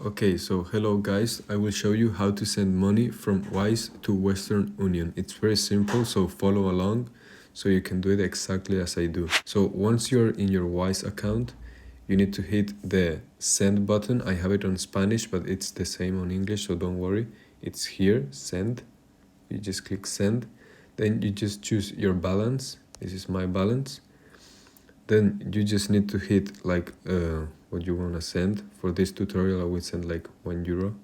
Okay, so hello guys, I will show you how to send money from Wise to Western Union. It's very simple, so follow along so you can do it exactly as I do. So once you're in your Wise account, you need to hit the send button. I have it on Spanish, but it's the same on English, so don't worry. It's here, send. You just click send. Then you just choose your balance. This is my balance. Then you just need to hit like what you want to send. For this tutorial I will send like €1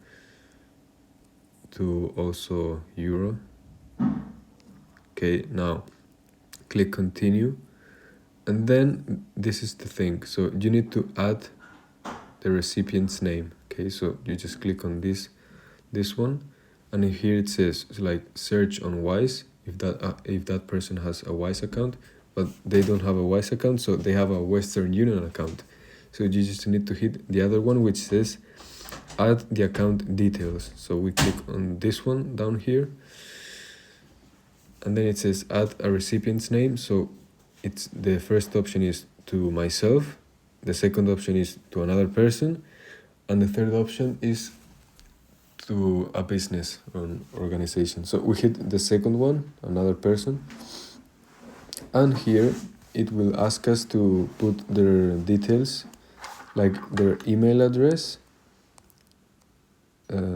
to also euro. Okay, now click continue, and then this is the thing, so you need to add the recipient's name. Okay, so you just click on this one, and here it says like search on Wise if that person has a Wise account, but they don't have a Wise account, so they have a Western Union account. So you just need to hit the other one which says add the account details. So we click on this one down here, and then it says add a recipient's name. So it's the first option is to myself, the second option is to another person, and the third option is to a business or an organization. So we hit the second one, another person, and here it will ask us to put their details, like their email address,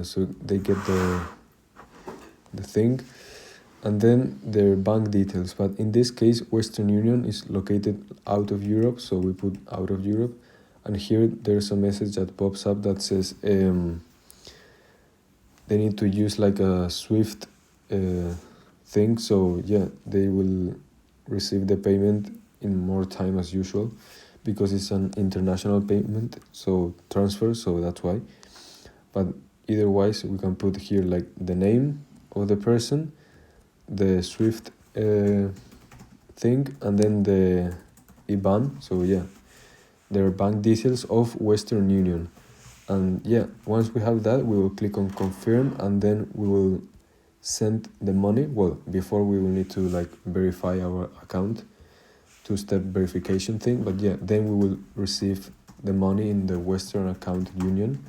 so they get the thing, and then their bank details. But in this case, Western Union is located out of Europe, so we put out of Europe. And here there's a message that pops up that says they need to use like a Swift thing, so yeah, they will receive the payment in more time as usual because it's an international payment, so transfer, so that's why. But otherwise we can put here like the name of the person, the Swift thing, and then the IBAN, so yeah, their bank details of Western Union. And yeah, once we have that, we will click on confirm, and then we will send the money. Well, before we will need to like verify our account, two-step verification thing, but yeah, then we will receive the money in the Western account union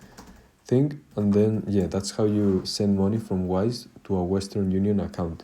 thing. And then yeah, that's how you send money from Wise to a Western Union account.